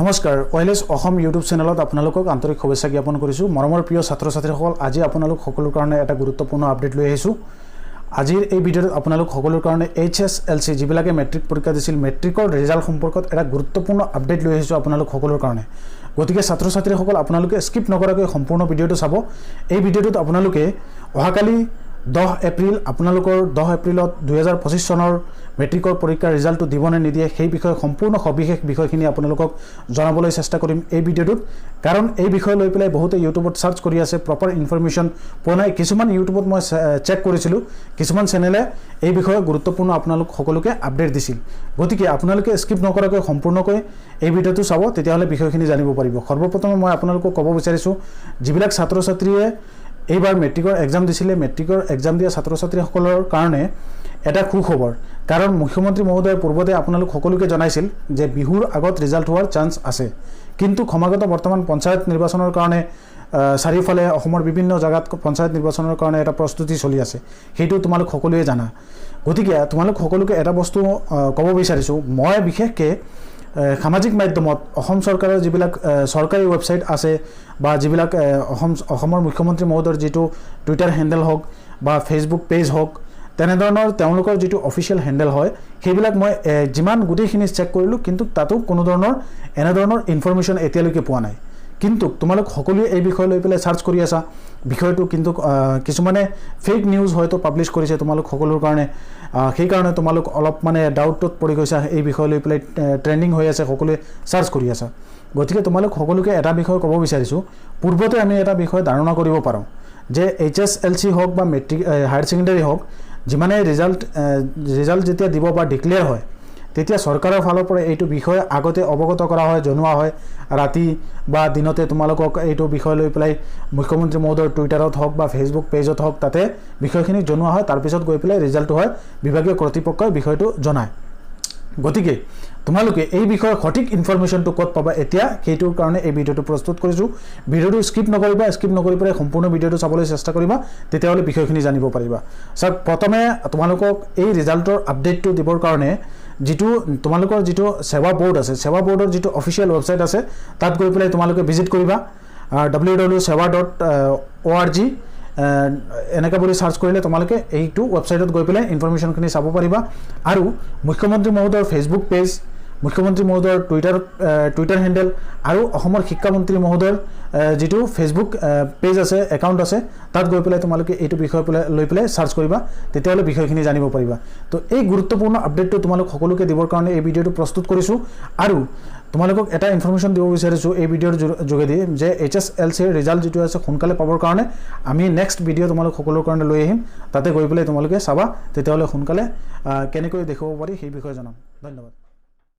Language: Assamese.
নমস্কাৰ ওয়েলেছ অসম ইউটিউব চেনেলত আপোনালোকক আন্তৰিক শুভেচ্ছা জ্ঞাপন কৰিছোঁ মৰমৰ প্ৰিয় ছাত্ৰ ছাত্ৰীসকল আজি আপোনালোক সকলোৰ কাৰণে এটা গুৰুত্বপূৰ্ণ আপডেট লৈ আহিছোঁ আজিৰ এই ভিডিঅ'ত আপোনালোক সকলোৰ কাৰণে HSLC যিবিলাকে মেট্ৰিক পৰীক্ষা দিছিল মেট্ৰিকৰ ৰিজাল্ট সম্পৰ্কত এটা গুৰুত্বপূৰ্ণ আপডেট লৈ আহিছোঁ আপোনালোক সকলোৰ কাৰণে গতিকে ছাত্ৰ ছাত্ৰীসকল আপোনালোকে স্কিপ নকৰাকৈ সম্পূৰ্ণ ভিডিঅ'টো চাব এই ভিডিঅ'টোত আপোনালোকে অহাকালি 10 এপ্ৰিল আপোনালোকৰ 10 এপ্ৰিলত 2025 চনৰ মেট্ৰিকৰ পৰীক্ষাৰ ৰিজাল্টটো দিবনে নিদিয়ে সেই বিষয়ে সম্পূৰ্ণ সবিশেষ বিষয়খিনি আপোনালোকক জনাবলৈ চেষ্টা কৰিম এই ভিডিঅ'টোত কাৰণ এই বিষয় লৈ পেলাই বহুতে ইউটিউবত সাৰ্চ কৰি আছে প্ৰপাৰ ইনফৰমেশন পোৱা নাই কিছুমান ইউটিউবত মই চেক কৰিছিলো কিছুমান চেনেলে এই বিষয়ে গুৰুত্বপূৰ্ণ আপোনালোক সকলোকে আপডেট দিছিল গতিকে আপোনালোকে স্কিপ নকৰাকৈ সম্পূৰ্ণকৈ এই ভিডিঅ'টো চাব তেতিয়াহলে বিষয়খিনি জানিব পাৰিব সৰ্বপ্ৰথমে মই আপোনালোকক ক'ব বিচাৰিছো যিবিলাক ছাত্ৰ ছাত্ৰীয়ে এইবাৰ মেট্ৰিকৰ এক্সাম দিছিলে মেট্ৰিকৰ এক্সাম দিয়া ছাত্ৰ ছাত্ৰীসকলৰ কাৰণে এটা খুখবৰ কাৰণ মুখ্যমন্ত্ৰী মহোদয় পূৰ্বতে আপোনালোক সকলোকে জনাইছিল যে বিহুৰ আগত ৰিজাল্ট হোৱাৰ চান্স আছে কিন্তু ক্ষমাগত বৰ্তমান পঞ্চায়ত নিৰ্বাচনৰ কাৰণে চাৰিফালে অসমৰ বিভিন্ন জাগাত পঞ্চায়ত নিৰ্বাচনৰ কাৰণে এটা প্ৰস্তুতি চলি আছে হেতু তোমালোক সকলোৱে জানা গতিকে তোমালোক সকলোকে এটা বস্তু ক'ব বিচাৰিছো মই বিশেষকৈ সামাজিক মাধ্যমত অসম চৰকাৰৰ যিবিলাক চৰকাৰী ওয়েবসাইট আছে বা যিবিলাক অসমৰ মুখ্যমন্ত্ৰী মহোদয়ৰ যেটো টুইটাৰ হ্যান্ডেল হওক বা ফেসবুক পেজ হওক তেনেধৰণৰ তেওঁলোকৰ যেটো অফিচিয়াল হ্যান্ডেল হয় সেইবিলাক মই যিমান গুটেখিনি চেক কৰিলো কিন্তু তাতো কোনো ধৰণৰ এনে ধৰণৰ ইনফৰমেশন এতিয়ালৈকে পোৱা নাই কিন্তু তোমালোক সকলোৱে এই বিষয় লৈ পেলাই সাৰ্চ কৰি আছা বিষয়টো কিন্তু কিছুমানে ফেক নিউজ হয়তো পাবলিশ কৰিছে তোমালোক সকলোৰ কাৰণে সেই কাৰণে তোমালোক অলপ মানে ডাউটত পৰি গৈছা এই বিষয় লৈ পেলাই ট্ৰেন্ডিং হৈ আছে সকলোৱে সাৰ্চ কৰি আছা গতিকে তোমালোক সকলোকে এটা বিষয় ক'ব বিচাৰিছো পূৰ্বতে আমি এটা বিষয় ধাৰণা কৰিব পাৰো যে HSLC হওক বা মেট্ৰিক হায়াৰ সেকেন্ডাৰী হওক যিমানে ৰিজাল্ট যেতিয়া দিব বা ডিক্লেয়াৰ হয় তেতিয়া সৰকাৰৰ ফালৰ পৰা এইটো বিষয় আগতে অৱগত কৰা হয় জনোৱা হয় ৰাতি বা দিনতে তোমালোকক এইটো বিষয় লৈ পেলাই মুখ্যমন্ত্ৰী মহোদয়ৰ টুইটাৰত হওক বা ফেসবুক পেজত হওক তাতে বিষয়খিনি জনোৱা হয় তাৰ পিছত গৈ পেলাই ৰিজাল্ট হয় বিভাগীয় কৰ্তৃপক্ষই বিষয়টো জনায় গতিকে তোমালোকে এই বিষয়ৰ সঠিক ইনফৰমেশনটো ক'ত পাবা এতিয়া সেইটোৰ কাৰণে এই ভিডিঅ'টো প্ৰস্তুত কৰিছো ভিডিঅ'টো স্কিপ নকৰি পেলাই সম্পূৰ্ণ ভিডিঅ'টো চাবলৈ চেষ্টা কৰিবা তেতিয়াহলে বিষয়খিনি জানিব পাৰিবা সব প্ৰথমে তোমালোকক এই ৰিজাল্টৰ আপডেটটো দিবৰ কাৰণে যেটো তোমালোকৰ যেটো সেৱা বোৰ্ড আছে সেৱা বোৰ্ডৰ যেটো অফিচিয়াল ওয়েবসাইট আছে তাত গৈ পেলাই তোমালোকে ভিজিট কৰিবা www.seva.org এনেকা বুলি সাৰ্চ কৰিলে তোমালোকে এইটো ওয়েবসাইটত গৈ পেলাই ইনফৰমেশনখিনি চাব পাৰিবা আৰু মুখ্যমন্ত্ৰী মহোদয়ৰ ফেসবুক পেজ মুখ্যমন্ত্ৰী মহোদয়ৰ টুইটাৰ হ্যান্ডেল আৰু অসমৰ শিক্ষা মন্ত্ৰী মহোদয়ৰ যেটো ফেসবুক পেজ আছে একাউন্ট আছে তাত গৈ পেলাই তোমালোকে এইটো বিষয় লৈ পেলাই সাৰ্চ কৰিবা তেতিয়াহলে বিষয়খিনি জানিব পাৰিবা তো এই গুৰুত্বপূৰ্ণ আপডেটটো তোমালোক সকলোকে দিবৰ কাৰণে এই ভিডিঅ'টো প্ৰস্তুত কৰিছো আৰু তোমালোকক এটা ইনফৰমেশন দিব বিচাৰিছো এই ভিডিঅ'ৰ যোগেদি যে HSLC ৰ ৰিজাল্ট যেটো আছে সোনকালে পাবৰ কাৰণে আমি নেক্সট ভিডিঅ' তোমালোক সকলোৰ কাৰণে লৈ আহিম তাতে গৈ পেলাই তোমালোকে চাবা তেতিয়াহলে সোনকালে কেনেকৈ দেখাব পাৰি সেই বিষয়ে জনাম ধন্যবাদ